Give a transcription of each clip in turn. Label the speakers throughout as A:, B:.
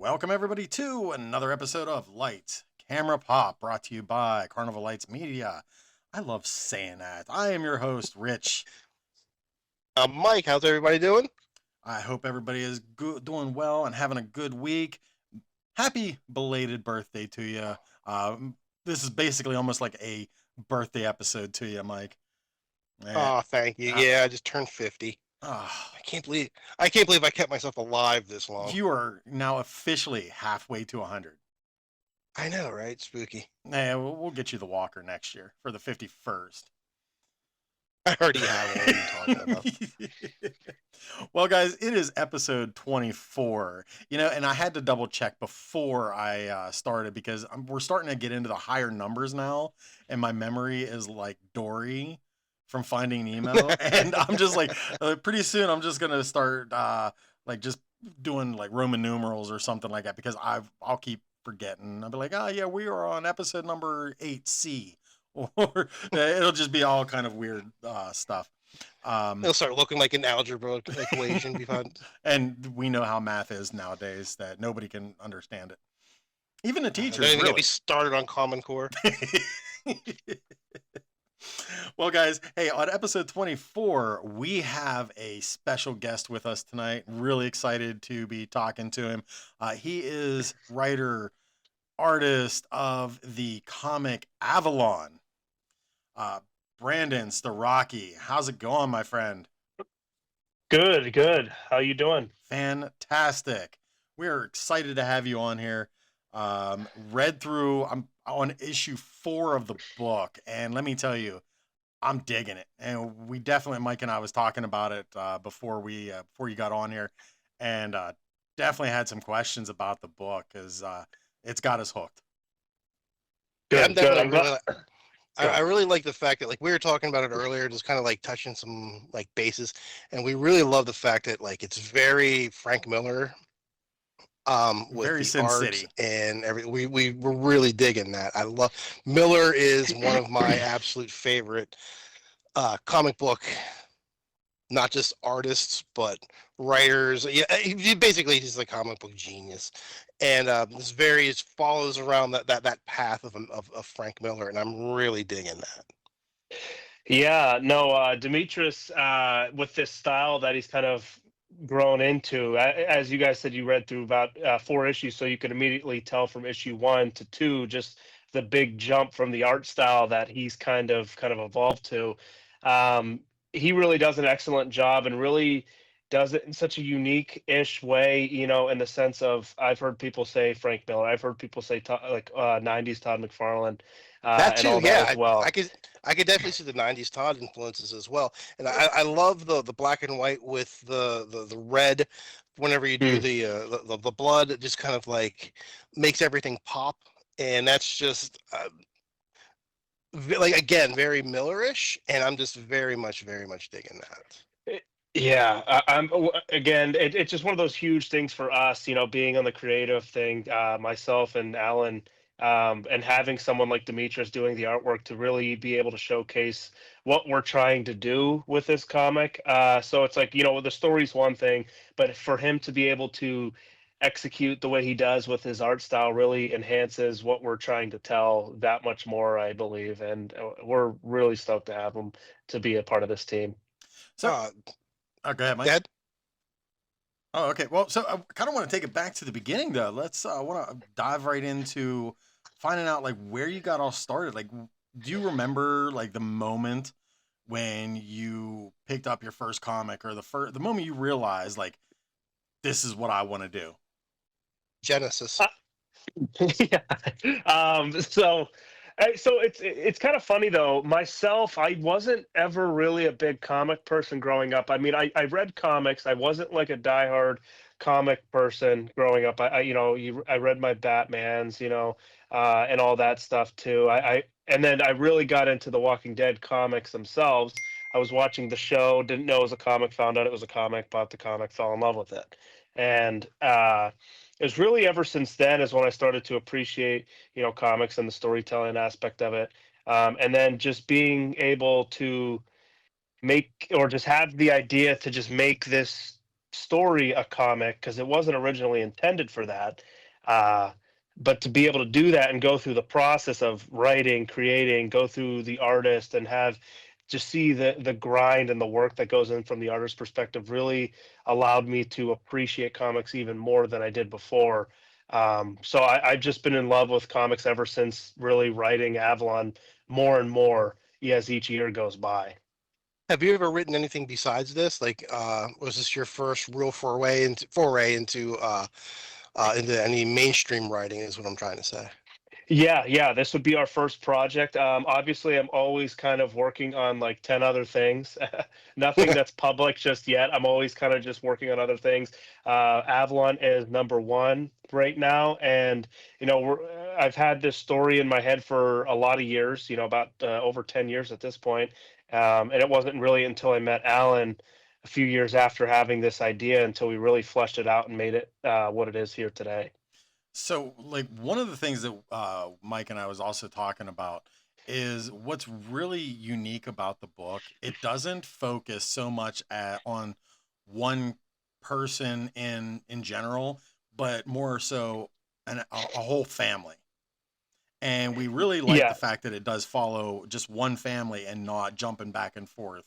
A: Welcome, everybody, to another episode of Lights, Camera, Pop, brought to you by Carnival Lights Media. I love saying that. I am your host, Rich.
B: Mike, how's everybody doing?
A: I hope everybody is doing well and having a good week. Happy belated birthday to you. This is basically almost like a birthday episode to you, Mike. Eh,
B: Oh, thank you.
A: uh,
B: Yeah, I just turned 50.
A: uh,
B: I can't believe I kept myself alive this long.
A: you are now officially halfway to 100.
B: I know, right? Spooky.
A: We'll get you the walker next year for the 51st.
B: I already have one. What are you talking about?
A: Well, guys, it is episode 24. And I had to double check before I started because we're starting to get into the higher numbers now, and my memory is like Dory from Finding Nemo. And I'm just like, pretty soon I'm just gonna start like just doing like Roman numerals or something like that because I'll keep forgetting. I'll be like, oh yeah, we are on episode number 8C. Or it'll just be all kind of weird stuff.
B: It'll start looking like an algebra equation behind.
A: And we know how math is nowadays that nobody can understand it. Even the
B: Don't
A: teachers,
B: even get
A: really.
B: me started on Common Core.
A: Well, guys, hey, on episode 24, we have a special guest with us tonight. Really excited to be talking to him. He is writer, artist of the comic Avalon. Uh, Brandon Starocci, how's it going, my friend?
C: Good. How you doing?
A: Fantastic. We are excited to have you on here. Read through, I'm on issue 4 of the book, and let me tell you, I'm digging it. And we definitely, Mike and I was talking about it before you got on here, and definitely had some questions about the book because it's got us hooked.
B: Yeah,
C: Good. I'm glad.
B: I really like the fact that, like, we were talking about it earlier, just kind of like touching some like bases, and we really love the fact that like it's very Frank Miller with
A: Very
B: the
A: Sin
B: art
A: City.
B: and everything. We're really digging that. I love Miller is one of my absolute favorite comic book, not just artists but writers. Yeah, basically he's a comic book genius, and this various follows around that path of Frank Miller, and I'm really digging that.
C: Yeah, no, Demetrius, with this style that he's kind of grown into, as you guys said, you read through about 4 issues, so you could immediately tell from issue 1 to 2 just the big jump from the art style that he's kind of evolved to. Um, he really does an excellent job and really does it in such a unique-ish way, in the sense of I've heard people say Frank Miller, I've heard people say like 90s Todd McFarlane,
B: That
C: and
B: too,
C: all that
B: yeah.
C: as well.
B: I could definitely see the '90s Todd influences as well, and I love the black and white with the red. Whenever you do the blood, it just kind of like makes everything pop, and that's just like, again, very Millerish, and I'm just very much digging that.
C: Yeah, again. It's just one of those huge things for us, being on the creative thing. Myself and Alan, and having someone like Demetrius doing the artwork to really be able to showcase what we're trying to do with this comic. So it's like, the story's one thing, but for him to be able to execute the way he does with his art style really enhances what we're trying to tell that much more, I believe. And we're really stoked to have him to be a part of this team.
A: So,
B: Uh,
A: go ahead, Mike.
B: that
A: Oh, okay. Well, so I kind of want to take it back to the beginning, though. I want to dive right into finding out like where you got all started. Like, do you remember like the moment when you picked up your first comic, or the moment you realized like this is what I want to do?
B: Genesis.
C: Yeah. So it's kind of funny though. Myself, I wasn't ever really a big comic person growing up. I mean, I read comics. I wasn't like a diehard comic person growing up. I read my Batmans, and all that stuff too. And then I really got into the Walking Dead comics themselves. I was watching the show, didn't know it was a comic, found out it was a comic, bought the comic, fell in love with it, and it was really ever since then is when I started to appreciate, comics and the storytelling aspect of it. And then just being able to make or just have the idea to just make this story a comic because it wasn't originally intended for that. Uh, but to be able to do that and go through the process of writing, creating, go through the artist and have just see the grind and the work that goes in from the artist's perspective really allowed me to appreciate comics even more than I did before. So I've just been in love with comics ever since really writing Avalon more and more as each year goes by.
B: Have you ever written anything besides this? Like, was this your first real foray into any mainstream writing? Is what I'm trying to say.
C: Yeah, this would be our first project. Obviously, I'm always kind of working on like 10 other things. Nothing that's public just yet. I'm always kind of just working on other things. Avalon is number one right now. And, I've had this story in my head for a lot of years, about over 10 years at this point. And it wasn't really until I met Alan a few years after having this idea until we really fleshed it out and made it what it is here today.
A: So, like, one of the things that Mike and I was also talking about is what's really unique about the book. It doesn't focus so much on one person in general, but more so a whole family. And we really like the
C: Yeah,
A: fact that it does follow just one family and not jumping back and forth.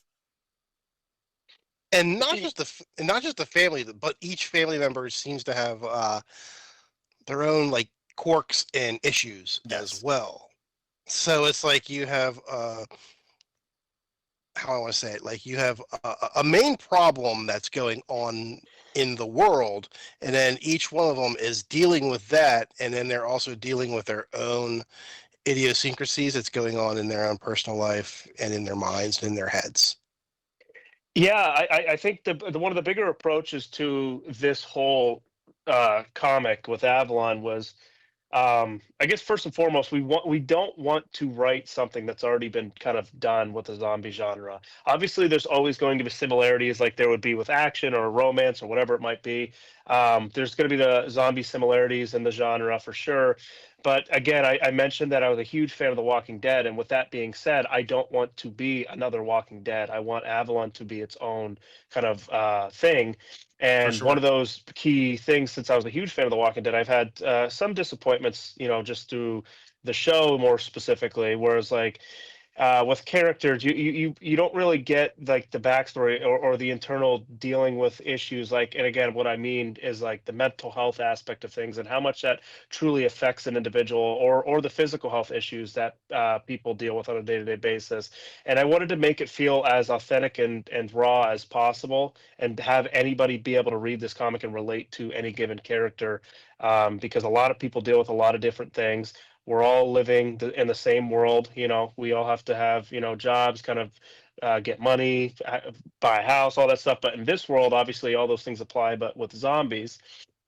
B: And not just the family, but each family member seems to have their own like quirks and issues as
A: Yes,
B: well. So it's like you have how I want to say it, like you have a main problem that's going on in the world, and then each one of them is dealing with that, and then they're also dealing with their own idiosyncrasies that's going on in their own personal life and in their minds and in their heads.
C: yeah. I think the one of the bigger approaches to this whole comic with Avalon was I guess first and foremost, we don't want to write something that's already been kind of done with the zombie genre. Obviously, there's always going to be similarities, like there would be with action or romance or whatever it might be. There's going to be the zombie similarities in the genre for sure. But again, I mentioned that I was a huge fan of The Walking Dead, and with that being said, I don't want to be another Walking Dead. I want Avalon to be its own kind of thing.
A: for
C: And one of
A: sure.
C: those key things, since I was a huge fan of The Walking Dead, I've had some disappointments, just through the show more specifically. Whereas, like with characters, you don't really get like the backstory or the internal dealing with issues. Like, and again, what I mean is like the mental health aspect of things and how much that truly affects an individual, or the physical health issues that people deal with on a day-to-day basis. And I wanted to make it feel as authentic and raw as possible, and have anybody be able to read this comic and relate to any given character, because a lot of people deal with a lot of different things. We're all living in the same world. We all have to have, jobs, kind of get money, buy a house, all that stuff. But in this world, obviously, all those things apply. But with zombies,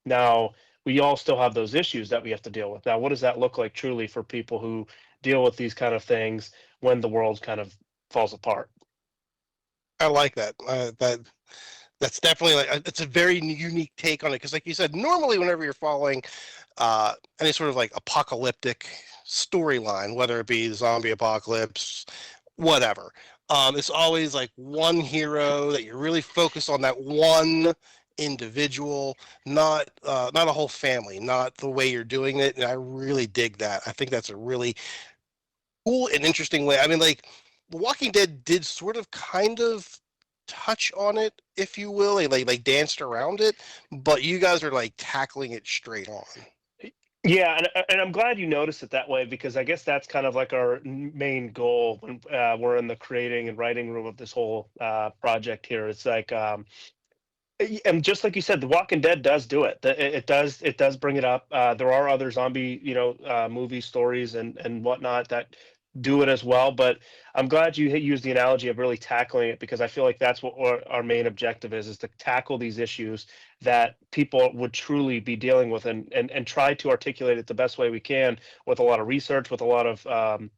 C: now we all still have those issues that we have to deal with. Now, what does that look like truly for people who deal with these kind of things when the world kind of falls apart?
B: I like that. That's definitely like it's a very unique take on it because, like you said, normally whenever you're following any sort of like apocalyptic storyline, whether it be zombie apocalypse, whatever, it's always like one hero that you're really focused on that one individual, not a whole family, not the way you're doing it. And I really dig that. I think that's a really cool and interesting way. I mean, like, The Walking Dead did sort of kind of touch on it, if you will, like danced around it, but you guys are like tackling it straight on.
C: Yeah, and I'm glad you noticed it that way, because I guess that's kind of like our main goal when we're in the creating and writing room of this whole project here. It's like, and just like you said, The Walking Dead does do it. It does bring it up. There are other zombie, movie stories and whatnot that do it as well. But I'm glad you used the analogy of really tackling it, because I feel like that's what our main objective is to tackle these issues that people would truly be dealing with, and try to articulate it the best way we can, with a lot of research, with a lot of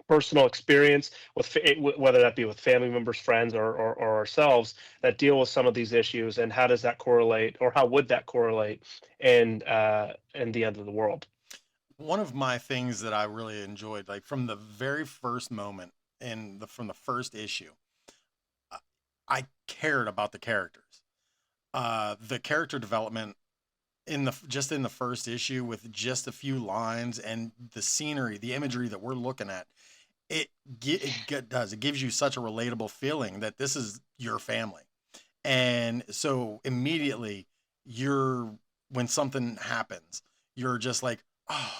C: personal experience with whether that be with family members, friends, or ourselves that deal with some of these issues, and how does that correlate, or how would that correlate in the end of the world.
A: One of my things that I really enjoyed, like from the very first moment from the first issue, I cared about the characters. The character development just in the first issue with just a few lines and the scenery, the imagery that we're looking at, it gives you such a relatable feeling that this is your family. And so immediately you're when something happens, you're just like, oh,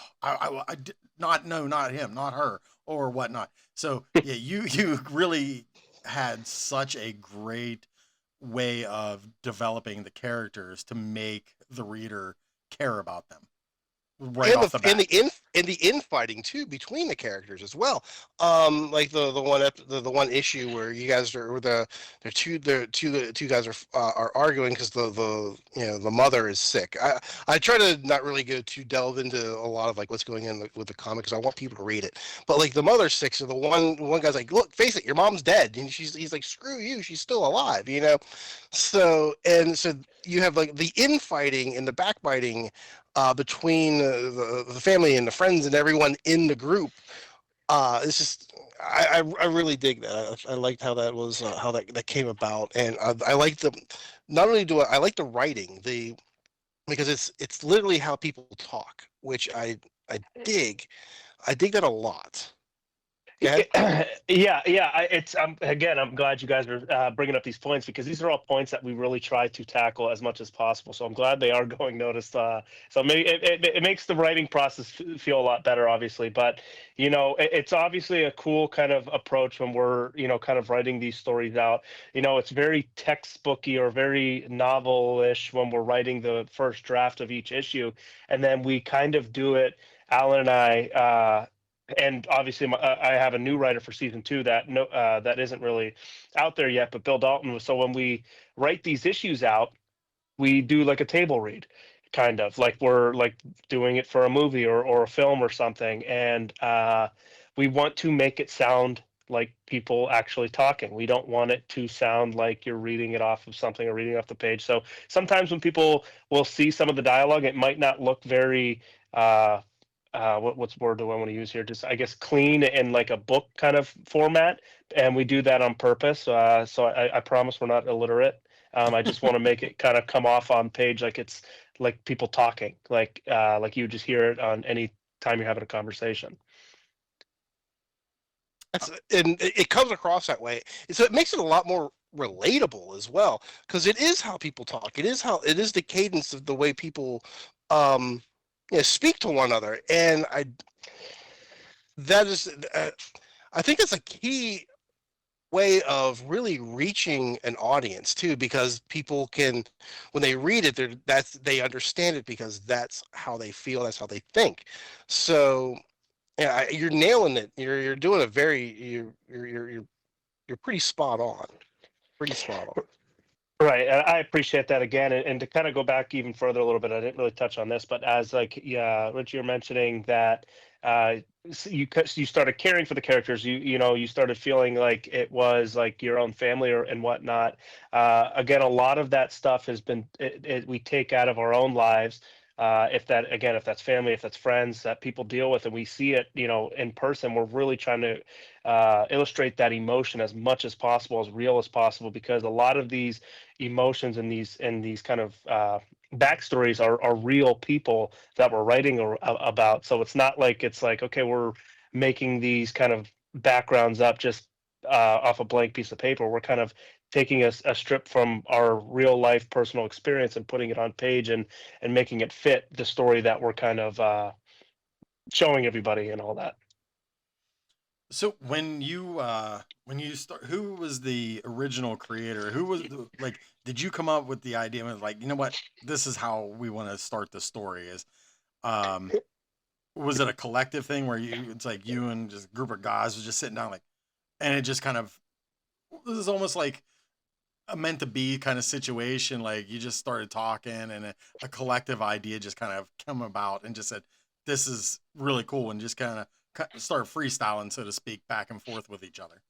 A: not no, not him, not her, or whatnot. So yeah, you really had such a great way of developing the characters to make the reader care about them right
B: and
A: off
B: the
A: the
B: and
A: bat.
B: the infighting too between the characters as well. Like the one issue where you guys are where the two guys are arguing because the the mother is sick. I try to not really go too delve into a lot of like what's going on with the comic because I want people to read it. But like the mother's sick, so the one guy's like, look, face it, your mom's dead, and he's like, screw you, she's still alive, you know. So you have like the infighting and the backbiting between the family and the friends and everyone in the group. It's just I really dig that. I liked how that was how that came about, and I like the not only do I like the writing because it's literally how people talk, which I dig. I dig that a lot. Go ahead.
C: Yeah. I'm glad you guys are bringing up these points because these are all points that we really try to tackle as much as possible. So I'm glad they are going noticed. So maybe it makes the writing process feel a lot better, obviously. But it's obviously a cool kind of approach when we're kind of writing these stories out. It's very textbooky or very novel-ish when we're writing the first draft of each issue, and then we kind of do it. Alan and I. And obviously I have a new writer for season 2 that isn't really out there yet, but Bill Dalton was. So when we write these issues out, we do like a table read, kind of like we're like doing it for a movie or a film or something, and we want to make it sound like people actually talking. We don't want it to sound like you're reading it off of something or reading off the page. So sometimes when people will see some of the dialogue, it might not look very what's word do I want to use here? Just I guess clean in like a book kind of format, and we do that on purpose. So I promise we're not illiterate. I just want to make it kind of come off on page like it's like people talking, like you just hear it on any time you're having a conversation.
B: And it comes across that way, so it makes it a lot more relatable as well because it is how people talk. It is the cadence of the way people um speak to one another, and that is I think it's a key way of really reaching an audience too, because people can, when they read it, they understand it because that's how they feel, that's how they think. So yeah, you're nailing it. You're doing a very you're pretty spot on. Pretty spot on.
C: Right, and I appreciate that again, and to kind of go back even further a little bit, I didn't really touch on this, but as like yeah, Rich, you're mentioning that uh, you started caring for the characters, you started feeling like it was like your own family or and whatnot. Again, a lot of that stuff has been we take out of our own lives. If that's family, if that's friends that people deal with, and we see it, in person, we're really trying to illustrate that emotion as much as possible, as real as possible, because a lot of these emotions and these kind of backstories are real people that we're writing about. So it's like okay, we're making these kind of backgrounds up just off a blank piece of paper. We're kind of taking a strip from our real life personal experience and putting it on page and making it fit the story that we're kind of showing everybody and all that.
A: So when you start, who was the original creator? Who was like? Did you come up with the idea of like, you know what, this is how we want to start the story? Is um was it a collective thing where it's like you and just a group of guys was just sitting down like, and it just kind of, this is almost like a meant to be kind of situation, like you just started talking and a collective idea just kind of come about and just said this is really cool and just kind of start freestyling, so to speak, back and forth with each other.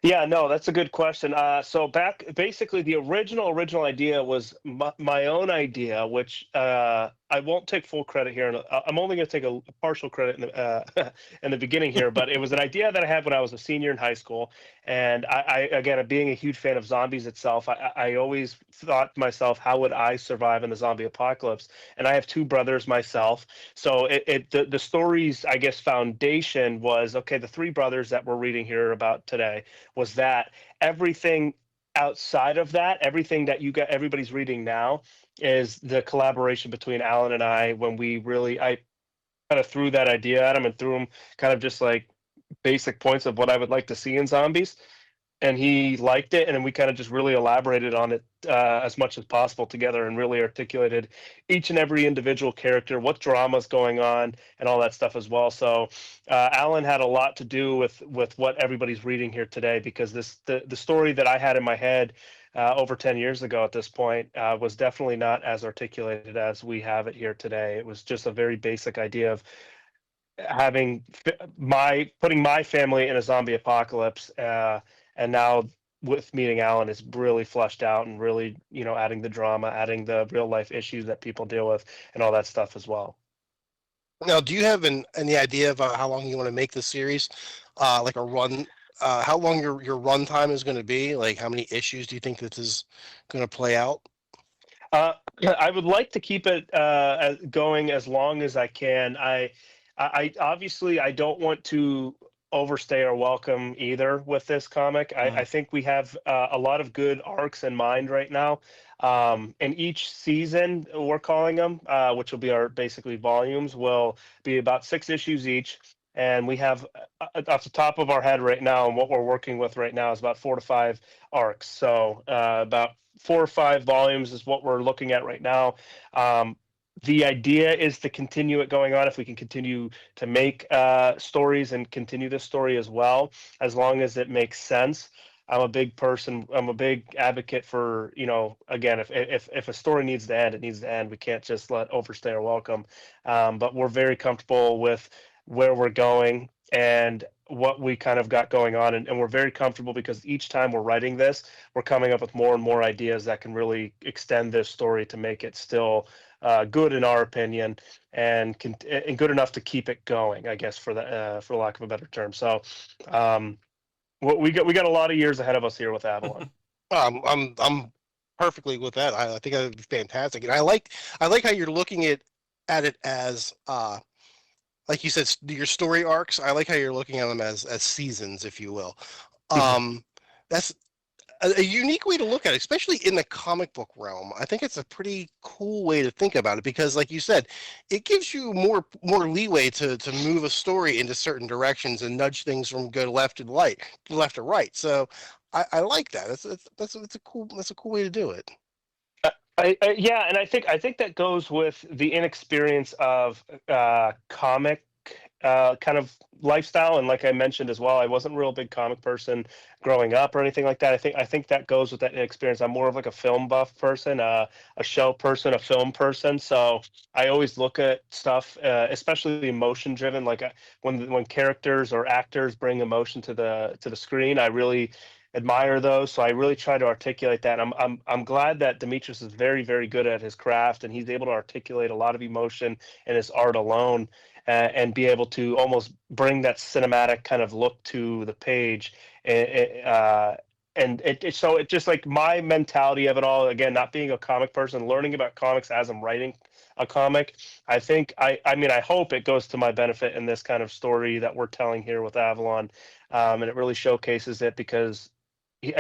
C: Yeah, no, that's a good question. So basically, the original idea was my own idea, which I won't take full credit here, and I'm only going to take a partial credit in in the beginning here. But it was an idea that I had when I was a senior in high school, and again, being a huge fan of zombies itself, I always thought to myself, how would I survive in the zombie apocalypse? And I have two brothers myself, so the story's, I guess, foundation was okay. The three brothers that we're reading here about today was that everything outside of that, everything that you got, everybody's reading now is the collaboration between Alan and I when I kind of threw that idea at him and threw him kind of just like basic points of what I would like to see in zombies, and he liked it, and then we kind of just really elaborated on it as much as possible together and really articulated each and every individual character, what drama's going on, and all that stuff as well. So Alan had a lot to do with what everybody's reading here today, because the story that I had in my head over 10 years ago at this point was definitely not as articulated as we have it here today. It was just a very basic idea of having my putting my family in a zombie apocalypse, and now with meeting Alan is really fleshed out and really, adding the drama, adding the real life issues that people deal with, and all that stuff as well.
B: Now, do you have any idea of how long you want to make the series? Like a run, how long your run time is going to be? Like, how many issues do you think this is going to play out?
C: Uh, I would like to keep it going as long as I can. I obviously I don't want to overstay our welcome either with this comic. I think we have a lot of good arcs in mind right now. And each season, we're calling them, which will be our basically volumes, will be about 6 issues each. And we have off the top of our head right now, and what we're working with right now is about 4 to 5 arcs. So about 4 or 5 volumes is what we're looking at right now. The idea is to continue it going on. If we can continue to make stories and continue this story as well, as long as it makes sense. I'm a big person. I'm a big advocate for, again, if a story needs to end, it needs to end. We can't just let overstay our welcome. But we're very comfortable with where we're going and what we kind of got going on. And we're very comfortable because each time we're writing this, we're coming up with more and more ideas that can really extend this story to make it still good in our opinion, and good enough to keep it going, I guess, for lack of a better term. So we got a lot of years ahead of us here with Avalon.
B: I'm perfectly with that. I think that would be fantastic, and I like how you're looking at it as like you said, your story arcs. I like how you're looking at them as seasons, if you will. That's a unique way to look at it, especially in the comic book realm. I think it's a pretty cool way to think about it because, like you said, it gives you more leeway to move a story into certain directions and nudge things from go left to right. So I like that. That's a cool way to do it.
C: Yeah, and I think that goes with the inexperience of comic kind of lifestyle, and like I mentioned as well, I wasn't a real big comic person growing up or anything like that. I think that goes with that inexperience. I'm more of like a film buff person, a show person, a film person. So I always look at stuff, especially emotion driven. Like when characters or actors bring emotion to the screen, I really admire those. So I really try to articulate that. I'm glad that Demetrius is very, very good at his craft, and he's able to articulate a lot of emotion in his art alone, and be able to almost bring that cinematic kind of look to the page. And so it just like my mentality of it all, again, not being a comic person, learning about comics as I'm writing a comic. I think I mean I hope it goes to my benefit in this kind of story that we're telling here with Avalon, and it really showcases it because he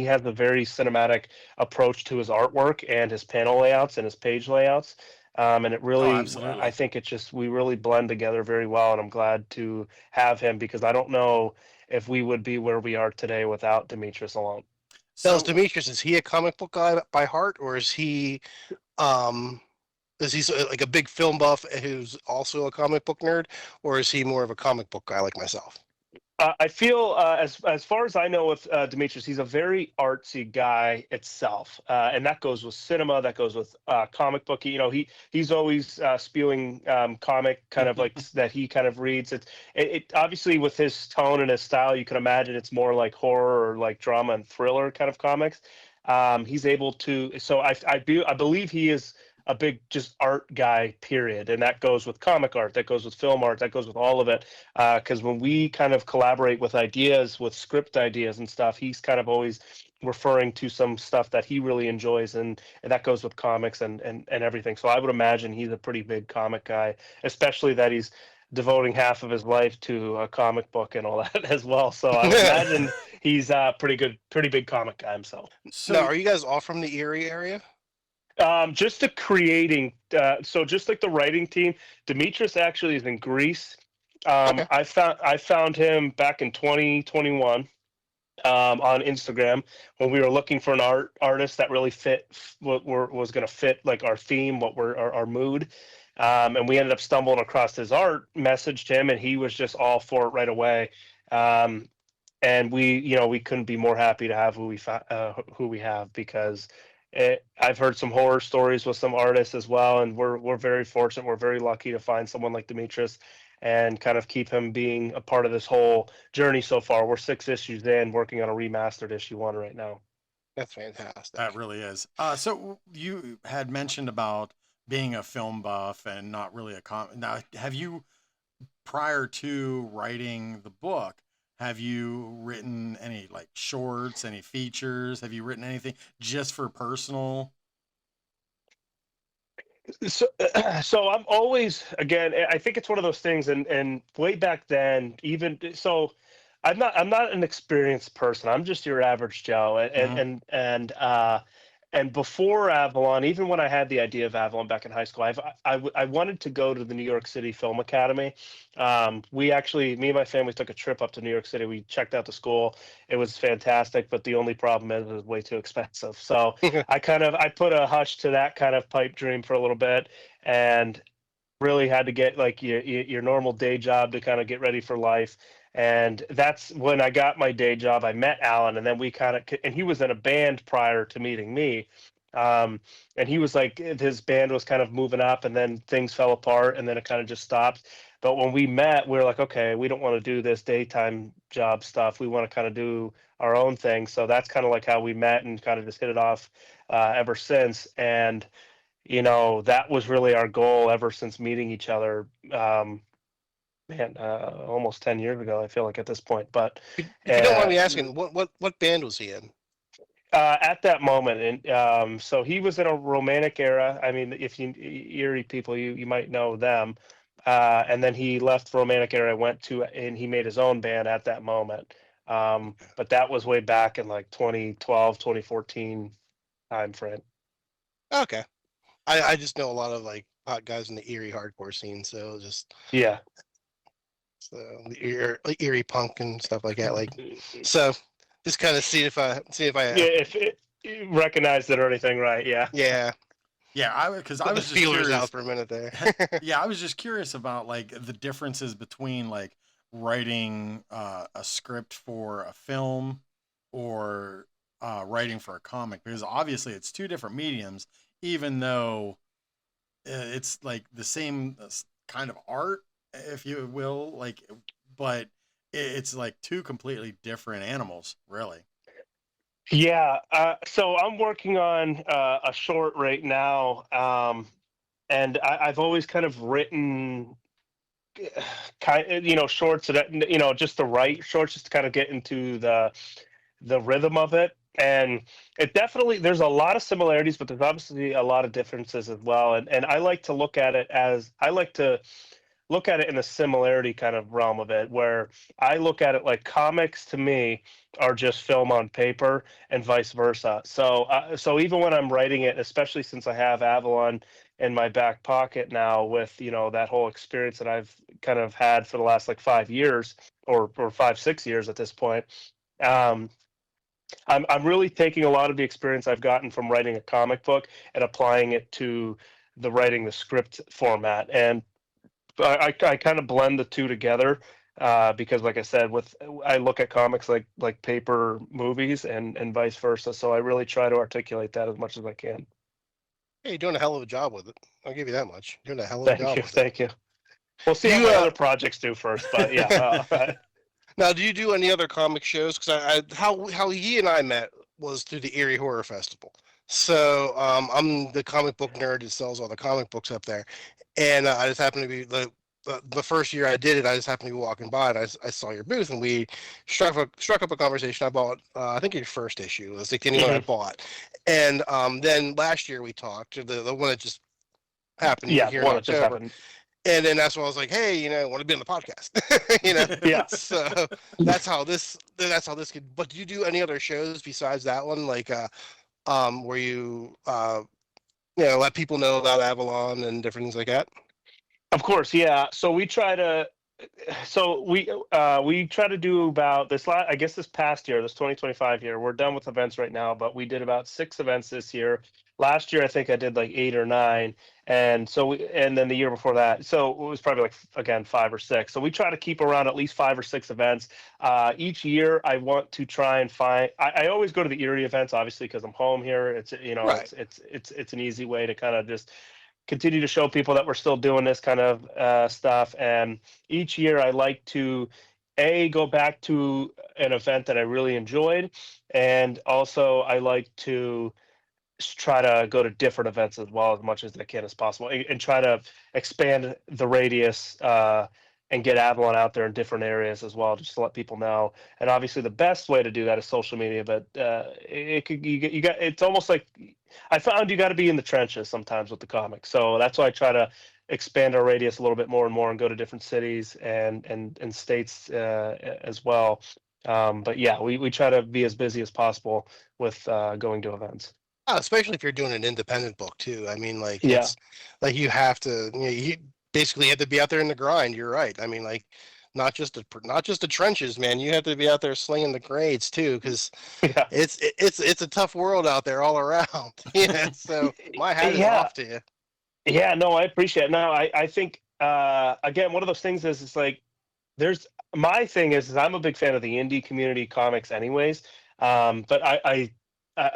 C: has a very cinematic approach to his artwork and his panel layouts and his page layouts. And it
A: Oh,
C: really, I
A: absolutely.
C: think we really blend together very well. And I'm glad to have him because I don't know if we would be where we are today without Demetrius alone.
B: Now,
A: So
B: Demetrius, is he a comic book guy by heart, or um, is he like a big film buff who's also a comic book nerd, or is he more of a comic book guy like myself?
C: I feel, as far as I know, with Demetrius, he's a very artsy guy itself, and that goes with cinema. That goes with comic book. He's always spewing comic kind of like that he kind of reads. It obviously with his tone and his style, you can imagine it's more like horror or like drama and thriller kind of comics. He's able to. So I believe he is a big just art guy, period. And that goes with comic art, that goes with film art, that goes with all of it. Because when we kind of collaborate with ideas, with script ideas and stuff, he's kind of always referring to some stuff that he really enjoys, and that goes with comics and everything. So I would imagine he's a pretty big comic guy, especially that he's devoting half of his life to a comic book and all that as well. So I would imagine he's a pretty big comic guy himself.
B: Now,
A: So
B: are you guys all from the Erie area?
C: Just the creating, so just like the writing team, Demetrius actually is in Greece.
B: Okay.
C: I found him back in 2021 on Instagram when we were looking for an artist that really fit what was going to fit like our theme, what we're our mood. And we ended up stumbling across his art, messaged him, and he was just all for it right away. And we couldn't be more happy to have who we have, because I've heard some horror stories with some artists as well, and we're very fortunate. We're very lucky to find someone like Demetrius and kind of keep him being a part of this whole journey so far. We're 6 issues in, working on a remastered issue 1 right now.
B: That's fantastic.
A: that really is. So you had mentioned about being a film buff and not really a Now, have you, prior to writing the book, have you written any like shorts, any features? Have you written anything just for personal?
C: So, so I'm always, again, I think it's one of those things, and way back then, even so, I'm not an experienced person. I'm just your average Joe,
A: Mhm.
C: and before Avalon, even when I had the idea of Avalon back in high school, I wanted to go to the New York City Film Academy. We actually, me and my family took a trip up to New York City. We checked out the school. It was fantastic, but the only problem is it was way too expensive. So I put a hush to that kind of pipe dream for a little bit, and really had to get like your normal day job to kind of get ready for life. And that's when I got my day job. I met Alan, and then we kind of, and he was in a band prior to meeting me. And he was like, his band was kind of moving up, and then things fell apart, and then it kind of just stopped. But when we met, we were like, okay, we don't want to do this daytime job stuff. We want to kind of do our own thing. So that's kind of like how we met and kind of just hit it off ever since. And that was really our goal ever since meeting each other. Almost 10 years ago, I feel like at this point. But
B: If you don't mind me asking, what band was he in?
C: at that moment, and so he was in a romantic era. I mean, if you Erie people, you might know them. And then he left romantic era, and he made his own band at that moment. But that was way back in like 2012, 2014 time frame.
B: Okay. I just know a lot of like hot guys in the Erie hardcore scene, so just
C: Yeah.
B: so the Erie punk and stuff like that. Like, so just kind of see if I
C: Yeah, if it, you recognized it or anything, right? Yeah.
B: yeah.
A: Yeah, because I
B: Put the
A: was just
B: feelers
A: curious.
B: out for a minute there.
A: Yeah, I was just curious about like the differences between like writing a script for a film or writing for a comic, because obviously it's two different mediums, even though it's like the same kind of art, if you will, like, but it's like two completely different animals, really.
C: Yeah. So I'm working on a short right now, and I've always kind of written shorts that just the right shorts, just to kind of get into the rhythm of it. And it definitely, there's a lot of similarities, but there's obviously a lot of differences as well. And I like to look at it as I like to look at it in the similarity kind of realm of it, where I look at it like comics to me are just film on paper and vice versa. So even when I'm writing it, especially since I have Avalon in my back pocket now, with that whole experience that I've kind of had for the last like 5 years, or 5 6 years at this point. um, I'm really taking a lot of the experience I've gotten from writing a comic book and applying it to writing the script format. And I kind of blend the two together, because, like I said, I look at comics like paper movies, and vice versa. So I really try to articulate that as much as I can.
B: Hey, you're doing a hell of a job with it. I'll give you that much. You're doing a hell of a
C: Thank
B: job
C: you,
B: with it.
C: thank you. We'll see
B: Do
C: how
B: you
C: my other projects do first, but yeah.
B: now, do you do any other comic shows? Because how he and I met was through the Erie Horror Festival. So I'm the comic book nerd that sells all the comic books up there, and I just happened to be the first year I did it. I just happened to be walking by, and I saw your booth, and we struck up a conversation. I bought I think your first issue. It was like the only one I
C: Mhm.
B: bought, and then last year we talked, the one that just happened
C: Yeah, the
B: here in
C: one that just
B: October.
C: happened.
B: And then that's when I was like, hey, want to be on the podcast,
C: Yeah.
B: So that's how this could. But do you do any other shows besides that one, like where you let people know about Avalon and different things like that?
C: Of course, yeah. So we try to do about I guess this past year, this 2025 year, we're done with events right now, but we did about 6 events this year. Last year I think I did like 8 or 9, and then the year before that, so it was probably like again 5 or 6. So we try to keep around at least 5 or 6 events each year. I want to try and find. I always go to the Erie events, obviously, because I'm home here. It's
B: Right.
C: it's an easy way to kind of just continue to show people that we're still doing this kind of stuff. And each year, I like to go back to an event that I really enjoyed, and also I like to try to go to different events as well as much as I can as possible, and try to expand the radius. And get Avalon out there in different areas as well, just to let people know. And obviously, the best way to do that is social media. But it could you got it's almost like I found you got to be in the trenches sometimes with the comics. So that's why I try to expand our radius a little bit more and more, and go to different cities and states as well. But yeah, we try to be as busy as possible with going to events.
B: Especially if you're doing an independent book too. I mean, like
C: Yeah,
B: it's like you have to, you basically have to be out there in the grind. You're right. I mean, like not just the trenches, man. You have to be out there slinging the grades too, because
C: yeah,
B: it's a tough world out there all around. Yeah. So my hat is
C: yeah,
B: off to you.
C: yeah. No, I appreciate it. No, I think again, one of those things is it's like there's my thing is I'm a big fan of the indie community comics anyways. But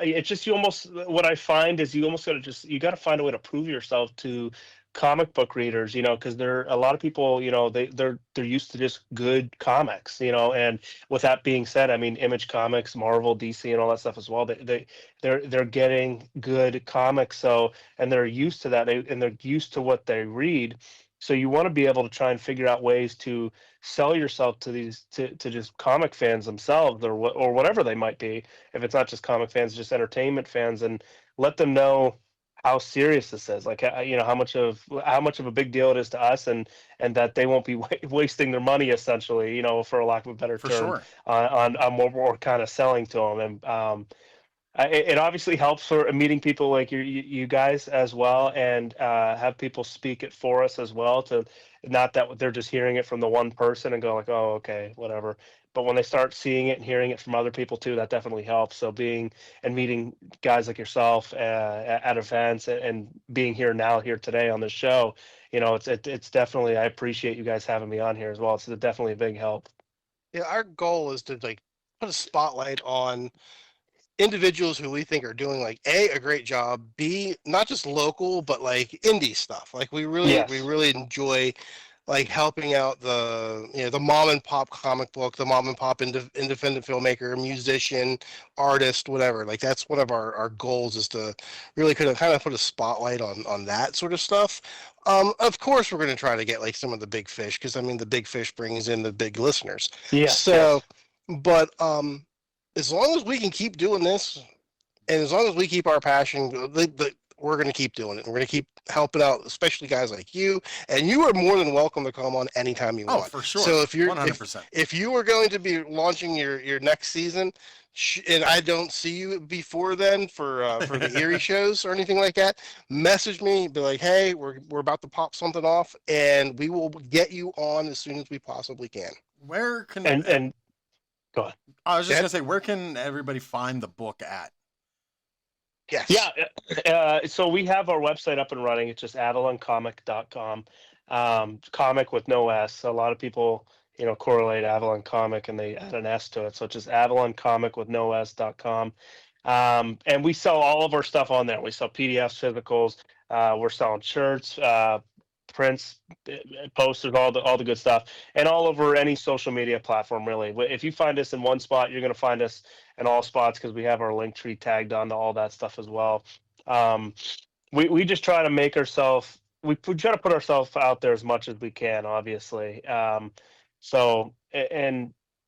C: it's just you almost what I find is you almost you got to find a way to prove yourself to comic book readers, because there are a lot of people, they're used to just good comics, and with that being said, I mean Image Comics, Marvel, DC, and all that stuff as well. They're getting good comics, so and they're used to that, and they're used to what they read. So you want to be able to try and figure out ways to sell yourself to these to just comic fans themselves, or whatever they might be. If it's not just comic fans, just entertainment fans, and let them know how serious this is, like how much of a big deal it is to us, and that they won't be wasting their money, essentially, for a lack of a better
A: For
C: term,
A: sure.
C: on what we're kind of selling to them. And it obviously helps for meeting people like you guys as well, and have people speak it for us as well. To not that they're just hearing it from the one person and go like, oh, okay, whatever. But when they start seeing it and hearing it from other people too, that definitely helps. So being and meeting guys like yourself at events, and being here today on this show, it's definitely, I appreciate you guys having me on here as well. It's definitely a big help.
B: Yeah, our goal is to like put a spotlight on individuals who we think are doing like a great job, b not just local but like indie stuff. Like we
C: Yes.
B: really enjoy like helping out the mom and pop comic book, the mom and pop independent filmmaker, musician, artist, whatever. Like that's one of our goals, is to really kind of put a spotlight on that sort of stuff. Of course we're going to try to get like some of the big fish, because I mean the big fish brings in the big listeners.
C: Yes.
B: So
C: Yes.
B: but as long as we can keep doing this, and as long as we keep our passion, we're going to keep doing it. We're going to keep helping out, especially guys like you. And you are more than welcome to come on anytime you
A: Oh,
B: want.
A: for
B: So
A: sure. 100%.
B: if you are going to be launching your next season, and I don't see you before then for the Erie shows or anything like that, message me, be like, hey, we're about to pop something off, and we will get you on as soon as we possibly can.
A: Where can
C: And go ahead.
A: I was just
B: Ed?
A: gonna say, where can everybody find the book at?
B: Yes.
C: Yeah, so we have our website up and running. It's just avaloncomic.com. Comic with no S. A lot of people, correlate Avalon Comic and they add an S to it. So it's just avaloncomic with no S.com. And we sell all of our stuff on there. We sell PDFs, physicals. We're selling shirts. prints, posters, all the good stuff, and all over any social media platform. Really, if you find us in one spot, you're going to find us in all spots because we have our link tree tagged onto all that stuff as well. Um, we just try to make ourselves. We try to put ourselves out there as much as we can, obviously. And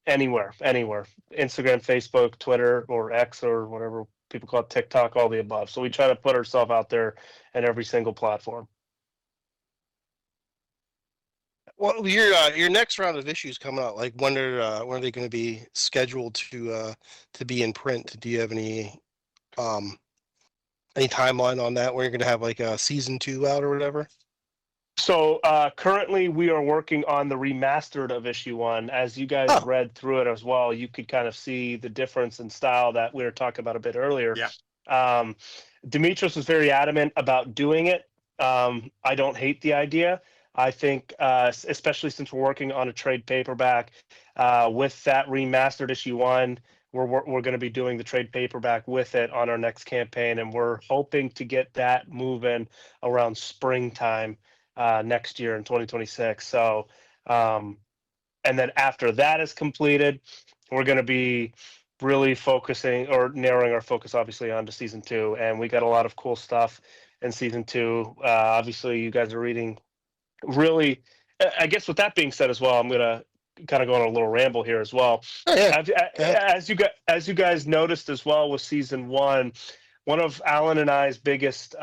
C: anywhere, Instagram, Facebook, Twitter, or X, or whatever people call it, TikTok, all the above. So we try to put ourselves out there in every single platform.
B: Well, your next round of issues coming out. Like when are they going to be scheduled to be in print? Do you have any timeline on that? Where you're going to have like a season 2 out or whatever?
C: So currently, we are working on the remastered of issue 1. As you guys
B: Oh,
C: read through it as well, you could kind of see the difference in style that we were talking about a bit earlier.
A: Yeah.
C: Demetrius was very adamant about doing it. I don't hate the idea. I think, especially since we're working on a trade paperback with that remastered issue 1, we're going to be doing the trade paperback with it on our next campaign, and we're hoping to get that moving around springtime next year in 2026. So, and then after that is completed, we're going to be really focusing or narrowing our focus, obviously, onto season 2. And we got a lot of cool stuff in season 2. Obviously, you guys are reading really. I guess with that being said, as well, I'm going to kind of go on a little ramble here as well.
B: oh yeah. Go ahead.
C: As you guys noticed as well with season 1, one of Alan and I's biggest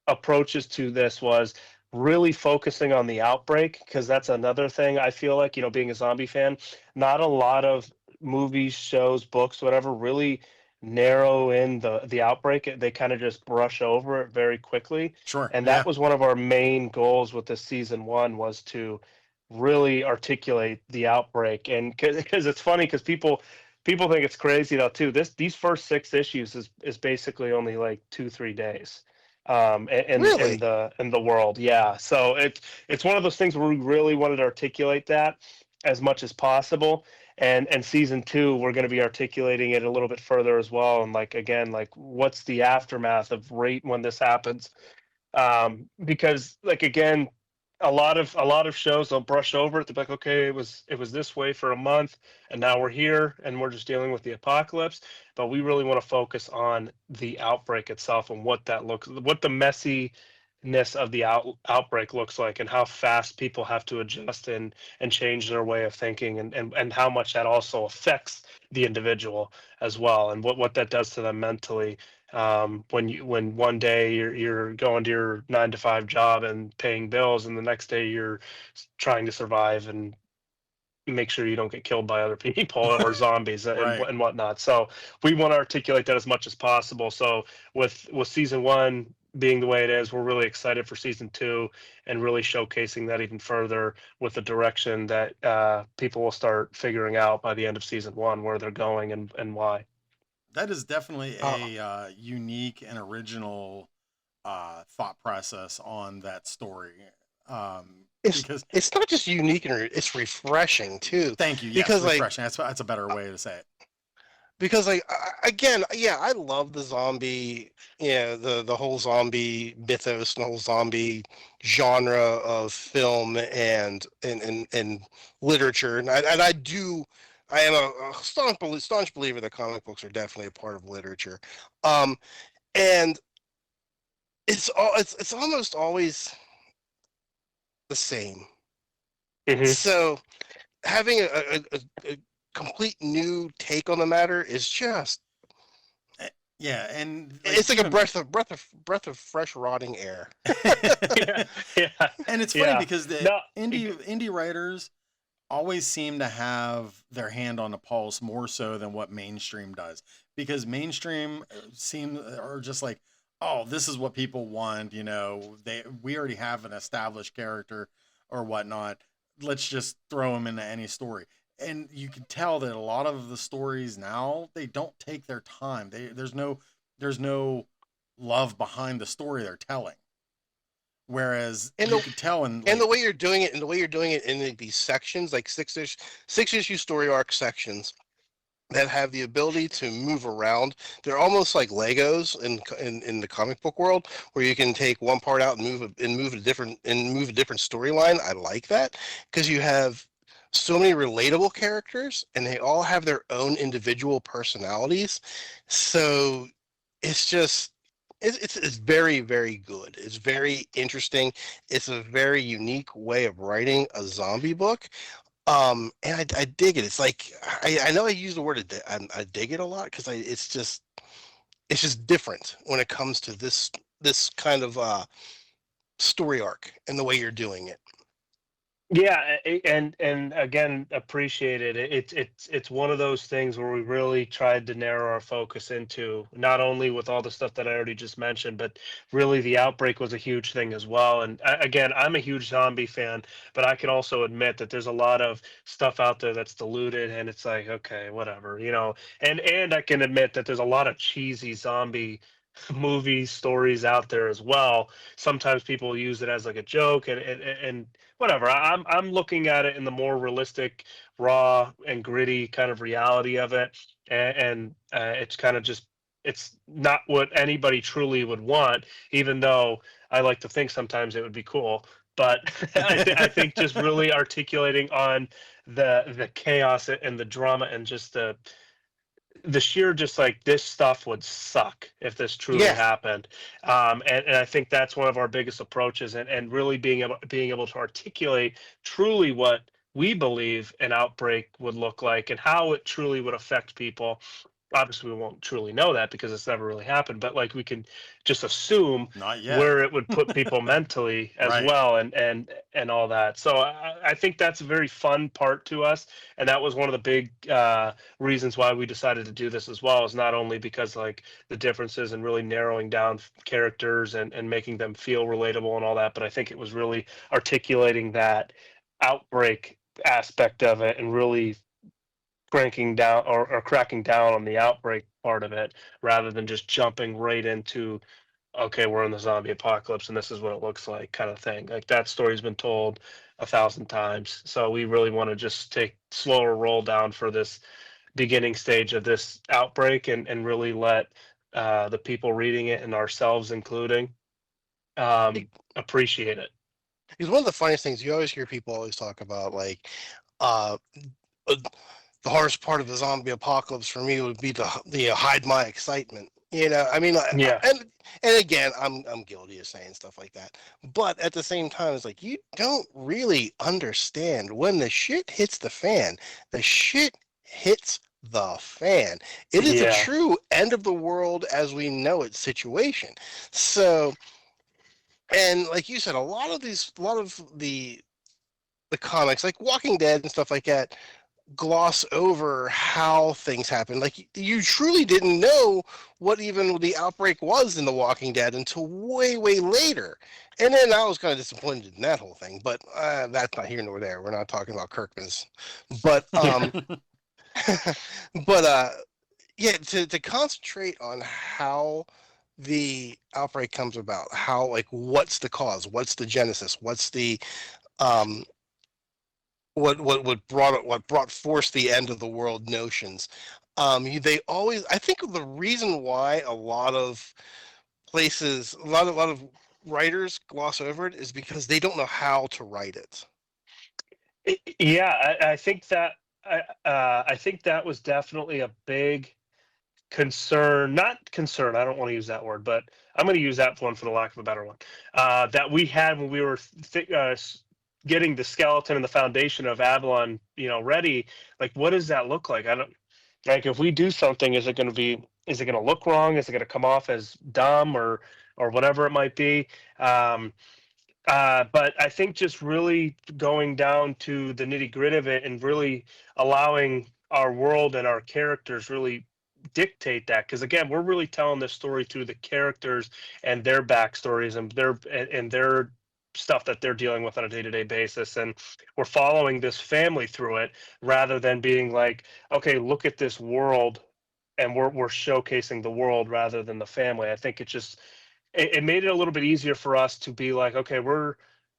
C: approaches to this was really focusing on the outbreak, because that's another thing I feel like, being a zombie fan, not a lot of movies, shows, books, whatever, really narrow in the outbreak. They kind of just brush over it very quickly.
A: Sure.
C: And
A: Yeah.
C: that was one of our main goals with this season 1, was to really articulate the outbreak. And because it's funny, because people think it's crazy though too. These first 6 issues is basically only like 2-3 days in
B: Really?
C: the world. Yeah. So it's one of those things where we really wanted to articulate that as much as possible. And season 2, we're going to be articulating it a little bit further as well. And like, again, like what's the aftermath of right when this happens? Because like, again, a lot of shows, they'll brush over it. They're like, okay, it was this way for a month, and now we're here, and we're just dealing with the apocalypse. But we really want to focus on the outbreak itself and what the messiness of the outbreak looks like, and how fast people have to adjust and change their way of thinking, and how much that also affects the individual as well, and what that does to them mentally. When one day you're going to your 9 to 5 job and paying bills, and the next day you're trying to survive and make sure you don't get killed by other people or zombies and
A: Right.
C: and whatnot. So we want to articulate that as much as possible. So with season 1 being the way it is, we're really excited for season 2, and really showcasing that even further with the direction that people will start figuring out by the end of season 1 where they're going and why.
A: That is definitely
B: Uh,
A: a unique and original thought process on that story.
B: it's
A: Because
B: it's not just unique and it's refreshing too,
A: thank you. Yes,
B: because
A: refreshing. That's a better way to say it.
B: again, yeah, I love the zombie, the whole zombie mythos and the whole zombie genre of film and literature, and I am a staunch believer that comic books are definitely a part of literature, um, and it's almost always the same.
C: Hmm.
B: So having a complete new take on the matter is just
A: Yeah, and like
B: it's like a
A: even
B: breath of fresh rotting air.
C: Yeah, yeah,
A: and it's funny
C: yeah.
A: because the
C: No,
A: indie writers always seem to have their hand on the pulse more so than what mainstream does, because mainstream seem are just like, oh, this is what people want, we already have an established character or whatnot, let's just throw them into any story. And you can tell that a lot of the stories now, they don't take their time. There's no love behind the story they're telling, whereas
B: and
A: you
B: the
A: could tell in
B: and
A: like,
B: the way you're doing it, and the way you're doing it in these sections, like six issue story arc sections, that have the ability to move around. They're almost like Legos in the comic book world, where you can take one part out and move a different storyline. I like that because you have so many relatable characters, and they all have their own individual personalities. So it's just it's very, very good. It's very interesting. It's a very unique way of writing a zombie book. And I dig it. It's like I know I use the word I dig it a lot because it's just different when it comes to this kind of story arc and the way you're doing it.
C: Yeah, and again, appreciate it. It's one of those things where we really tried to narrow our focus into not only with all the stuff that I already just mentioned, but really the outbreak was a huge thing as well. And again, I'm a huge zombie fan, but I can also admit that there's a lot of stuff out there that's diluted, and it's like, okay, whatever, you know. And I can admit that there's a lot of cheesy zombie movie stories out there as well. Sometimes people use it as like a joke, and whatever. I'm looking at it in the more realistic, raw and gritty kind of reality of it, and it's kind of just it's not what anybody truly would want, even though I like to think sometimes it would be cool. But I think just really articulating on the chaos and the drama and just the sheer just like this stuff would suck if this truly
B: Yeah,
C: happened, and I think that's one of our biggest approaches, and really being able to articulate truly what we believe an outbreak would look like and how it truly would affect people. Obviously we won't truly know that because it's never really happened, but like we can just assume
A: Not yet.
C: where it would put people mentally as
A: Right.
C: well, and all that. So I think that's a very fun part to us, and that was one of the big reasons why we decided to do this as well, is not only because like the differences and really narrowing down characters and making them feel relatable and all that, but I think it was really articulating that outbreak aspect of it and really cranking down or cracking down on the outbreak part of it rather than just jumping right into, okay, we're in the zombie apocalypse and this is what it looks like kind of thing. Like that story's been told 1,000 times, so we really want to just take slower roll down for this beginning stage of this outbreak, and really let the people reading it and ourselves including appreciate it.
B: because one of the funniest things you always hear people always talk about, like, uh, uh, the hardest part of the zombie apocalypse for me would be the hide my excitement. You know, I mean,
C: Yeah,
B: and again, I'm guilty of saying stuff like that. But at the same time, it's like you don't really understand when the shit hits the fan. The shit hits the fan. It is a
C: yeah,
B: true end of the world as we know it situation. So, and like you said, a lot of the comics, like Walking Dead and stuff like that, gloss over how things happen. Like you truly didn't know what even the outbreak was in The Walking Dead until way, way later. And then I was kind of disappointed in that whole thing, but that's not here nor there. We're not talking about Kirkman's, but
C: yeah.
B: but yeah, to concentrate on how the outbreak comes about, how like what's the cause, what's the genesis, what's the um what brought forth the end of the world notions. They always, I think the reason why a lot of places, a lot of writers gloss over it is because they don't know how to write it.
C: Yeah, I think that I think that was definitely a big concern. Not concern. I don't want to use that word, but I'm going to use that one for the lack of a better one. That we had when we were getting the skeleton and the foundation of Avalon, ready. Like, what does that look like? I don't like if we do something. Is it going to be? Is it going to look wrong? Is it going to come off as dumb or whatever it might be? Um, but I think just really going down to the nitty gritty of it and really allowing our world and our characters really dictate that. Because again, we're really telling this story through the characters and their backstories and their stuff that they're dealing with on a day-to-day basis, and we're following this family through it rather than being like, okay, look at this world, and we're showcasing the world rather than the family. I think it made it a little bit easier for us to be like, okay, we're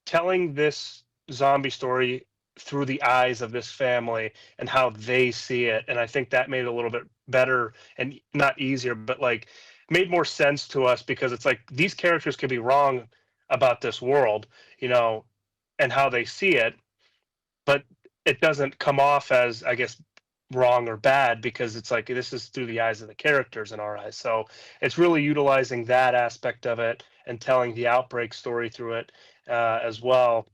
C: telling this zombie story through the eyes of this family and how they see it. And I think that made it a little bit better and not easier, but like made more sense to us because it's like these characters could be wrong about this world, you know, and how they see it, but it doesn't come off as, I guess, wrong or bad because it's like this is through the eyes of the characters in our eyes. So it's really utilizing that aspect of it and telling the outbreak story through it as well,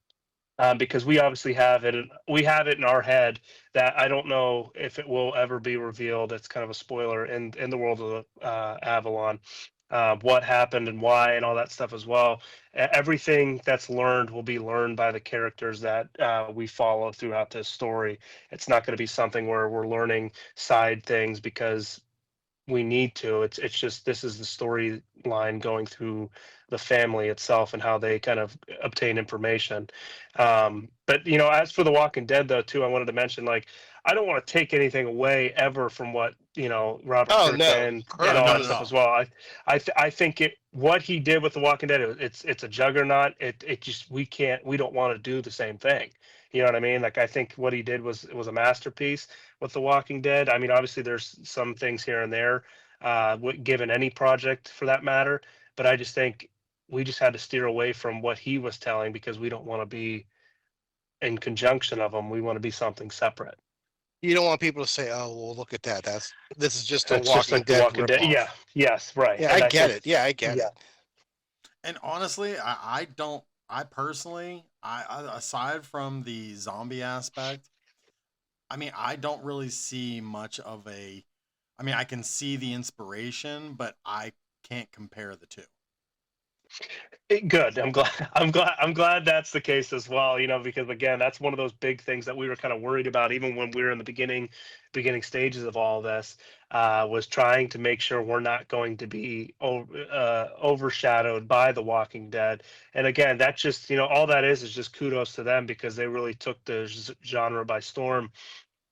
C: because we obviously have it. We have it in our head that I don't know if it will ever be revealed. It's kind of a spoiler in the world of Avalon, what happened and why and all that stuff as well. Everything that's learned will be learned by the characters that we follow throughout this story. It's not going to be something where we're learning side things because we need to. It's just this is the storyline going through the family itself and how they kind of obtain information. But you know, as for The Walking Dead, though, too, I wanted to mention like I don't want to take anything away ever from what you know Robert
B: Oh no,
C: Kirkman and
A: Oh,
C: all
A: not
C: that
A: at
C: stuff as
A: all.
C: well. I think it what he did with The Walking Dead, it's a juggernaut. It just we don't want to do the same thing. You know what I mean? Like I think what he did was a masterpiece with The Walking Dead. I mean, obviously there's some things here and there given any project for that matter. But I just think we just had to steer away from what he was telling because we don't want to be in conjunction of them. We want to be something separate.
B: you don't want people to say, "Oh, well, look at that. This is just a
C: It's just
B: Walking
C: like The
B: Dead
C: Walking Dead. Yeah.
B: ripoff."
C: Yes. Right.
B: Yeah, I
C: And I
B: get
C: think,
B: it. Yeah, I get
C: yeah.
B: it.
A: And honestly, I don't. I personally, aside from the zombie aspect, I mean, I don't really see much of a. I mean, I can see the inspiration, but I can't compare the two.
C: Good. I'm glad. I'm glad that's the case as well. You know, because again, that's one of those big things that we were kind of worried about, even when we were in the beginning stages of all this, was trying to make sure we're not going to be overshadowed by The Walking Dead. And again, that just you know all that is just kudos to them because they really took the genre by storm,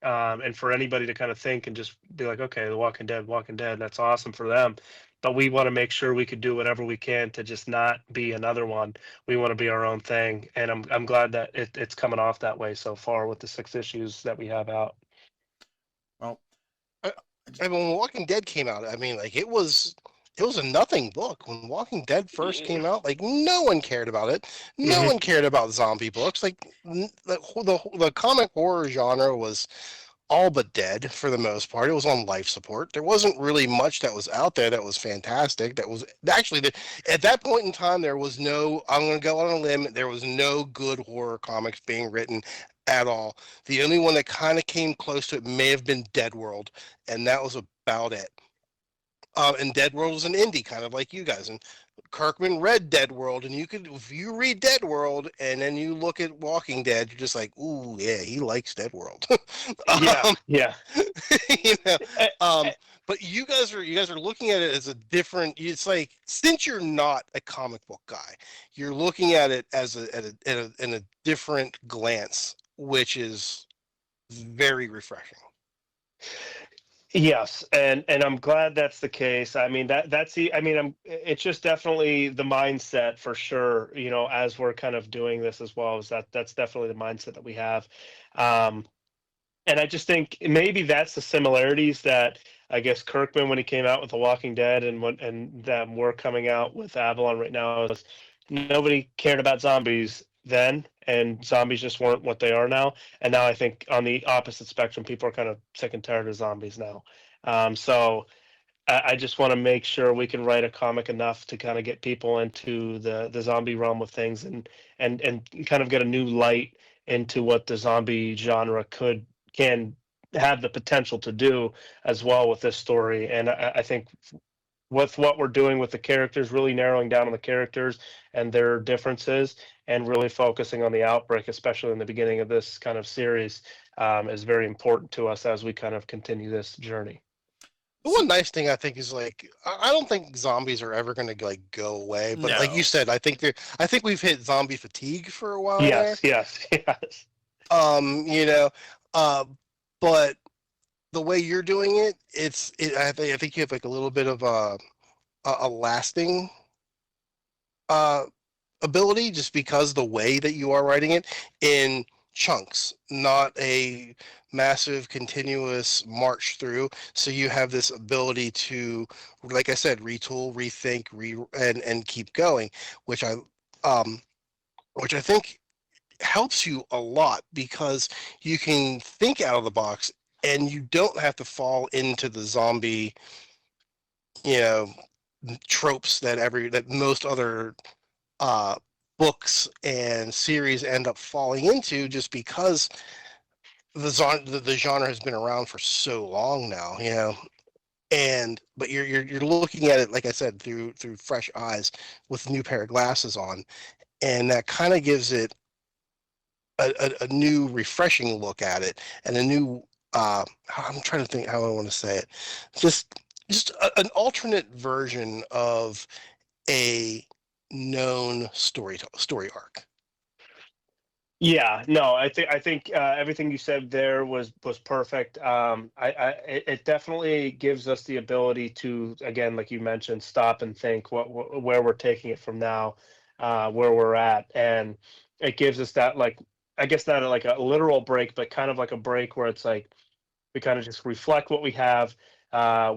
C: and for anybody to kind of think and just be like, okay, The Walking Dead, that's awesome for them. But we want to make sure we could do whatever we can to just not be another one. We want to be our own thing, and I'm glad that it's coming off that way so far with the 6 issues that we have out.
A: Well,
B: I,
A: I j-
B: I mean, when Walking Dead came out, I mean, like it was a nothing book when Walking Dead first came out. Like no one cared about it. No
C: Mhm.
B: one cared about zombie books. Like the comic horror genre was all but dead for the most part. It was on life support. There wasn't really much that was out there that was fantastic. That was actually at that point in time there was no. I'm going to go on a limb. There was no good horror comics being written at all. The only one that kind of came close to it may have been Dead World, and that was about it. And Dead World was an indie, kind of like you guys. And Kirkman read Dead World, and you could, if you read Dead World and then you look at Walking Dead, you're just like, ooh, yeah, he likes Dead World.
C: Yeah,
B: um,
C: yeah.
B: you know,
C: Eh,
B: um,
C: eh,
B: but you guys are looking at it as a different. It's like since you're not a comic book guy, you're looking at it as in a different glance, which is very refreshing.
C: Yes, and I'm glad that's the case. I mean that's the I mean it's just definitely the mindset for sure, you know, as we're kind of doing this as well, is that's definitely the mindset that we have. Um and I just think maybe that's the similarities that I guess Kirkman when he came out with The Walking Dead and that we're coming out with Avalon right now is nobody cared about zombies then, and zombies just weren't what they are now. And now I think on the opposite spectrum, people are kind of sick and tired of zombies now. So I just want to make sure we can write a comic enough to kind of get people into the zombie realm of things and kind of get a new light into what the zombie genre can have the potential to do as well with this story. And I think with what we're doing with the characters, really narrowing down on the characters and their differences, and really focusing on the outbreak, especially in the beginning of this kind of series, is very important to us as we kind of continue this journey.
B: The
A: so
B: one nice thing I think is like I don't think zombies are ever going to like go away, but like you
A: no.
B: said, I think we've hit zombie fatigue for a while there.
C: Yes, yes, yes.
B: You know, uh, but the way you're doing it, I think you have like a little bit of a lasting uh ability just because the way that you are writing it in chunks, not a massive continuous march through. So you have this ability to, like I said, retool, rethink, and keep going, which um, which I think helps you a lot because you can think out of the box and you don't have to fall into the zombie, you know, tropes that most other uh, books and series end up falling into just because the genre has been around for so long now, and but you're looking at it, like I said, through fresh eyes with a new pair of glasses on, and that kind of gives it a new refreshing look at it and a new I'm trying to think how I want to say it, just an alternate version of a known story arc.
C: Yeah, no, I think everything you said there was perfect. It definitely gives us the ability to, again, like you mentioned, stop and think where we're taking it from now, where we're at, and it gives us that, like, I guess not like a literal break, but kind of like a break where it's like we kind of just reflect what we have.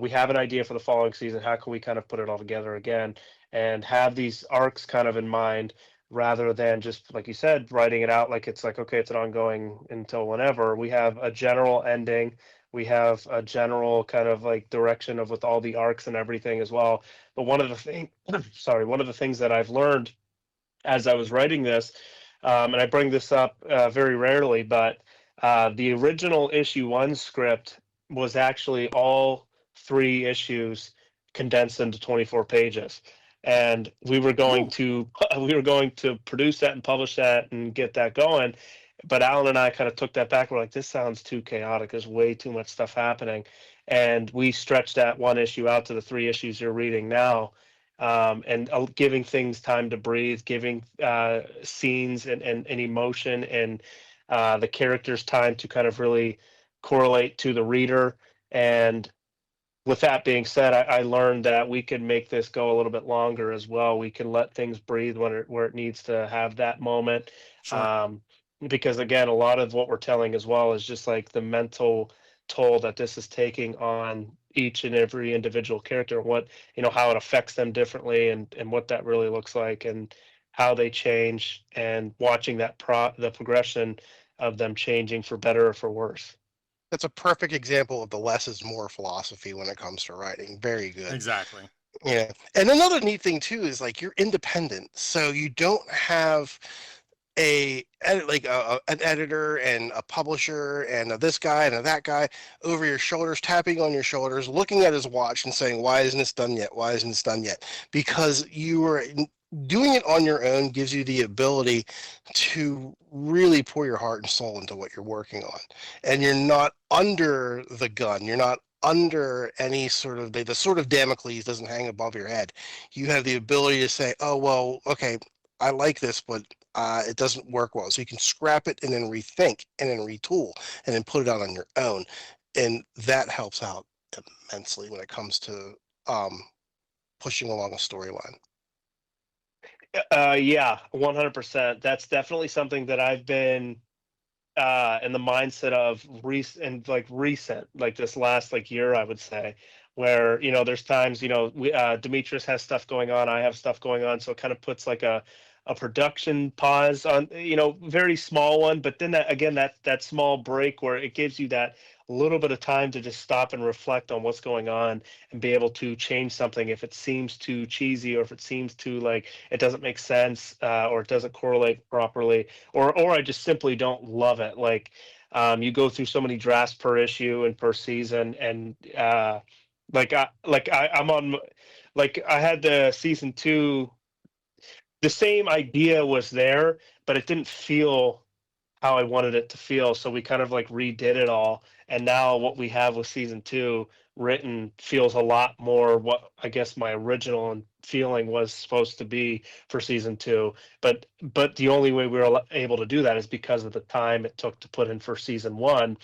C: We have an idea for the following season. How can we kind of put it all together again and have these arcs kind of in mind rather than just, like you said, writing it out like it's like, okay, it's an ongoing until whenever. We have a general ending. We have a general kind of like direction of with all the arcs and everything as well. But one of the things, sorry, one of the things that I've learned as I was writing this, and I bring this up very rarely, but the original issue 1 script was actually all 3 issues condensed into 24 pages. And we were going
A: Ooh.
C: to we were going to produce that and publish that and get that going. But Alan and I kind of took that back. We're like, this sounds too chaotic. There's way too much stuff happening. And we stretched that 1 issue out to the 3 issues you're reading now, and giving things time to breathe, giving scenes and emotion and the characters time to kind of really correlate to the reader. And with that being said, I learned that we could make this go a little bit longer as well. We can let things breathe where it needs to have that moment.
A: Sure.
C: Um, because again, a lot of what we're telling as well is just like the mental toll that this is taking on each and every individual character, what, how it affects them differently and what that really looks like and how they change and watching the progression of them changing for better or for worse.
B: That's a perfect example of the less is more philosophy when it comes to writing. Very good.
A: Exactly.
B: Yeah. And another neat thing too is like you're independent. So you don't have an editor and a publisher and this guy and that guy over your shoulders, tapping on your shoulders, looking at his watch and saying, why isn't this done yet? Why isn't this done yet? Because you are doing it on your own gives you the ability to really pour your heart and soul into what you're working on, and you're not under the gun, you're not under any sort of the sort of Damocles doesn't hang above your head. You have the ability to say, oh well, okay, I like this, but it doesn't work well. So you can scrap it and then rethink and then retool and then put it out on your own. And that helps out immensely when it comes to um, pushing along a storyline.
C: Yeah, 100%. That's definitely something that I've been in the mindset of recent, like this last like year, I would say, where there's times we Demetrius has stuff going on, I have stuff going on, so it kind of puts like a production pause on, very small one, but then that again that small break where it gives you that little bit of time to just stop and reflect on what's going on and be able to change something if it seems too cheesy or if it seems too like it doesn't make sense, or it doesn't correlate properly, or I just simply don't love it. Like, you go through so many drafts per issue and per season, and I'm on, like I had the season 2, the same idea was there, but it didn't feel how I wanted it to feel. So we kind of like redid it all. And now what we have with season 2 written feels a lot more what I guess my original feeling was supposed to be for season 2. But the only way we were able to do that is because of the time it took to put in for season 1.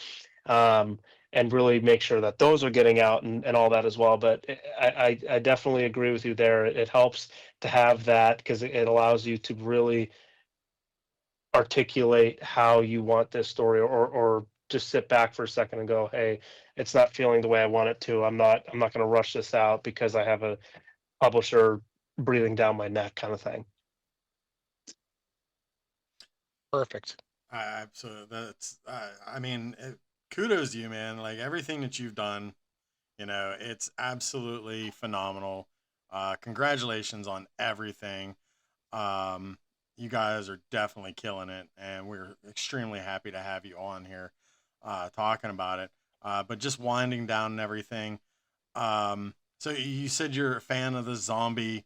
C: Um, and really make sure that those are getting out and all that as well. But I definitely agree with you there. It helps to have that because it allows you to really articulate how you want this story, or just sit back for a second and go, hey, it's not feeling the way I want it to. I'm not going to rush this out because I have a publisher breathing down my neck, kind of thing.
B: Perfect.
A: Absolutely. That's, I mean, kudos to you, man. Like everything that you've done, it's absolutely phenomenal. Congratulations on everything. You guys are definitely killing it, and we're extremely happy to have you on here talking about it. But just winding down and everything. So you said you're a fan of the zombie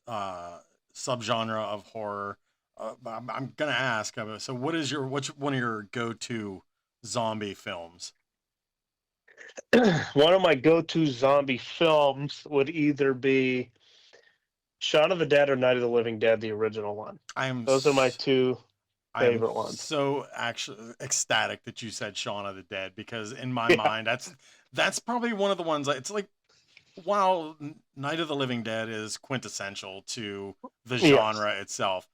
A: uh, subgenre of horror. I'm gonna ask. So, what's one of your go-to zombie films?
C: One of my go-to zombie films would either be Shaun of the Dead or Night of the Living Dead, the original one.
A: I am
C: Those are my two
A: I'm
C: favorite ones.
A: so actually ecstatic that you said Shaun of the Dead because in my
C: Yeah,
A: mind that's probably one of the ones. It's like while Night of the Living Dead is quintessential to the
C: yes.
A: genre itself,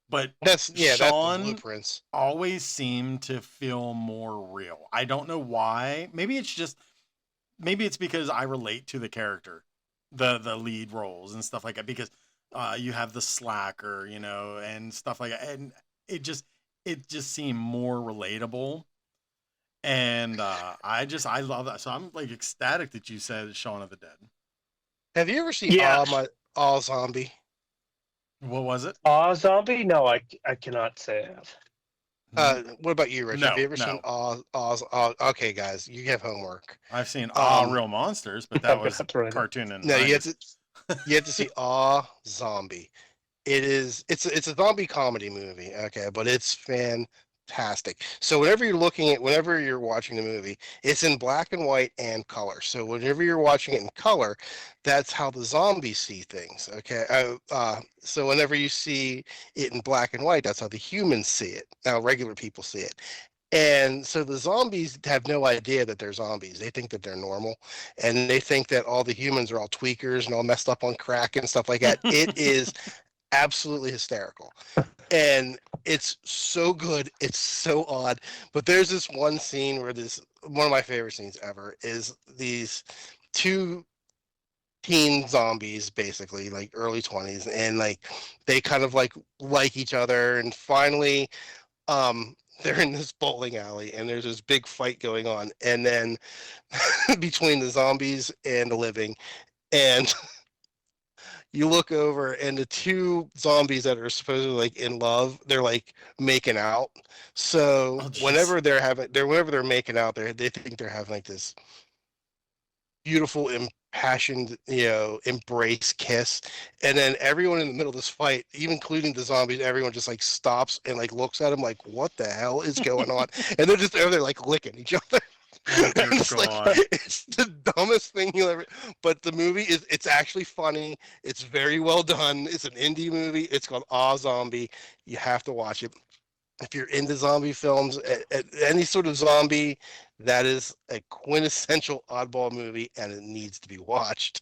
A: but
B: That's the
A: Shaun
B: blueprints.
A: always seemed to feel more real. I don't know why. Maybe it's because I relate to the character, the lead roles and stuff like that. Because you have the slacker, and stuff like that, and it just it just seemed more relatable. And I love that. So I'm like ecstatic that you said Shaun of the Dead.
B: Have you ever seen
C: Yeah.
B: All Zombie?
A: What was it?
C: Zombie? No, I cannot say I have.
B: What about you, Rich? Have you
A: No,
B: ever seen
A: no.
B: Oz? Okay, guys, you have homework.
A: I've seen
B: Um,
A: Real Monsters, but that
C: I've
A: was
C: got to write it.
A: cartoon in the
B: no,
A: 90s.
B: you have to see Zombie. It's a zombie comedy movie, okay, but it's fantastic. So whenever you're watching the movie, it's in black and white and color. So whenever you're watching it in color, that's how the zombies see things, okay. So whenever you see it in black and white, that's how the humans see it. Now regular people see it. And so the zombies have no idea that they're zombies. They think that they're normal, and they think that all the humans are all tweakers and all messed up on crack and stuff like that. It is absolutely hysterical. And it's so good. It's so odd. But there's this one scene where this one of my favorite scenes ever is these two teen zombies, basically like early 20s, and like they kind of like each other, and finally they're in this bowling alley and there's this big fight going on, and then between the zombies and the living, and you look over and the two zombies that are supposedly like in love, they're like making out. So
A: Oh, jeez.
B: whenever they're making out, they think they're having like this beautiful impassioned, embrace kiss. And then everyone in the middle of this fight, even including the zombies, everyone just like stops and like looks at them like, what the hell is going on? And they're just over there like licking each other.
A: Oh,
B: And
A: dear
B: it's like
A: God.
B: it's the dumbest thing you'll ever. But the movie it's actually funny. It's very well done. It's an indie movie. It's called Aw Zombie. You have to watch it if you're into zombie films, any sort of zombie, that is a quintessential oddball movie, and it needs to be watched.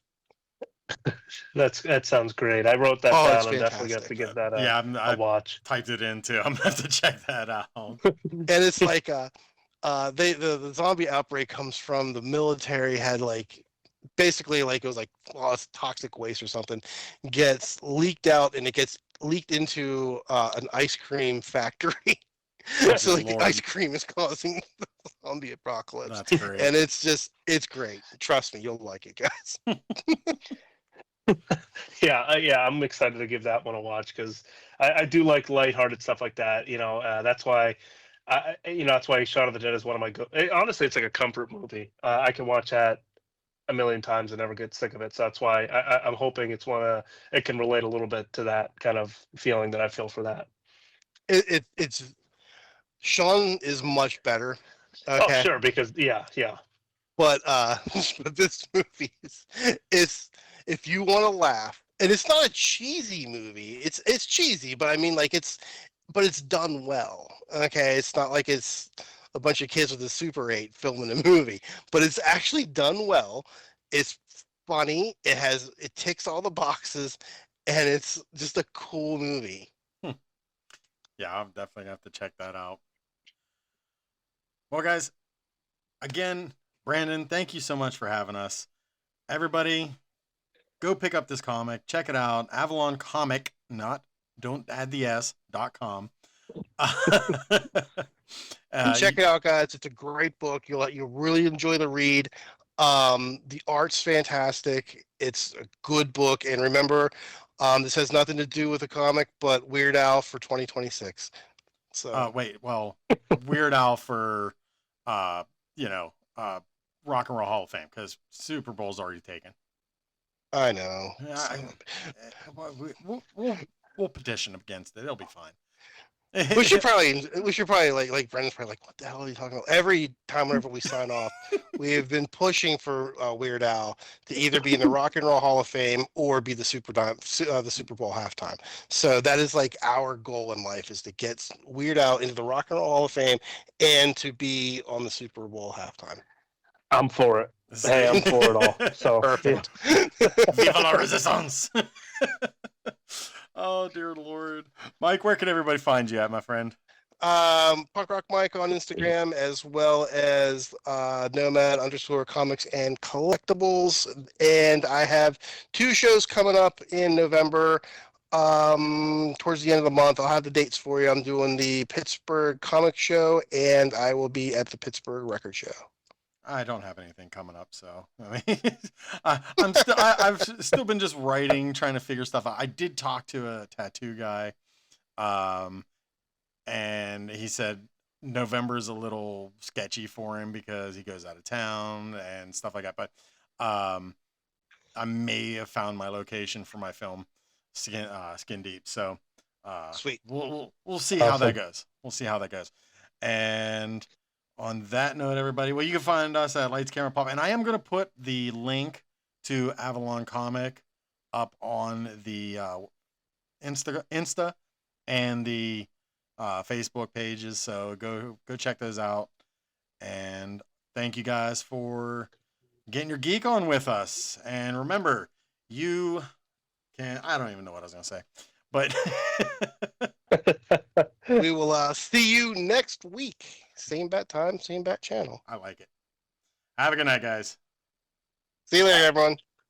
C: That sounds great. I wrote that
B: Oh, it's
C: down. I'm definitely going to have to
B: fantastic,
C: give that
A: Yeah,
C: a
A: I
C: watch.
A: typed it in too. I'm gonna have to check that out.
B: and it's like the zombie outbreak comes from the military had like basically like it was like lost toxic waste or something gets leaked out and it gets leaked into an ice cream factory.
A: Oh,
B: So
A: good
B: like the ice
A: Lord.
B: cream is causing the zombie apocalypse,
A: That's great.
B: and it's great. Trust me, you'll like it, guys.
C: Yeah, I'm excited to give that one a watch because I do like lighthearted stuff like that. That's why that's why Shaun of the Dead is one of my honestly, it's like a comfort movie. I can watch that a million times and never get sick of it. So that's why I'm hoping it can relate a little bit to that kind of feeling that I feel for that.
B: It's Sean is much better,
C: Oh,
B: okay,
C: sure, because yeah.
B: but but this movie is if you want to laugh, and it's not a cheesy movie. It's cheesy, but I mean like it's done well. Okay, it's not like it's a bunch of kids with a Super 8 filming a movie, but it's actually done well. It's funny. It ticks all the boxes, and it's just a cool movie.
A: Hmm. Yeah, I'm definitely gonna have to check that out. Well, guys, again, Brandon, thank you so much for having us. Everybody, go pick up this comic. Check it out. Avalon Comic, not don't add the s.com.
B: Check it out, guys. It's a great book. You'll really enjoy the read. The art's fantastic. It's a good book. And remember, this has nothing to do with a comic, but Weird Al for 2026. So
A: wait, well, Weird Al for, uh, you know, Rock and Roll Hall of Fame because Super Bowl's already taken.
B: I know.
A: I, we'll petition against it. It'll be fine.
B: We should probably like Brendan's probably like, what the hell are you talking about? Every time whenever we sign off, we have been pushing for Weird Al to either be in the Rock and Roll Hall of Fame or be the Super Bowl halftime. So that is like our goal in life, is to get Weird Al into the Rock and Roll Hall of Fame and to be on the Super Bowl halftime.
C: I'm for it. Hey, I'm for it all. So
B: Perfect.
A: Viva la Resistance! Oh dear Lord, Mike, where can everybody find you at, my friend?
B: Punk Rock Mike on Instagram, as well as Nomad_comics and collectibles. And I have 2 shows coming up in November. Towards the end of the month, I'll have the dates for you. I'm doing the Pittsburgh Comic Show, and I will be at the Pittsburgh Record Show.
A: I don't have anything coming up, so I mean, I've still been just writing, trying to figure stuff out. I did talk to a tattoo guy, and he said November's a little sketchy for him because he goes out of town and stuff like that. But I may have found my location for my film, Skin Deep. So
B: Sweet.
A: We'll see how that goes. We'll see how that goes. And on that note, everybody, well, you can find us at Lights Camera Pop, and I am going to put the link to Avalon Comic up on the Insta and the Facebook pages. So go check those out. And thank you guys for getting your geek on with us. And remember, you can, I don't even know what I was going to say, but
B: we will see you next week. Same bat time, same bat channel.
A: I like it. Have a good night, guys.
B: See you later, everyone.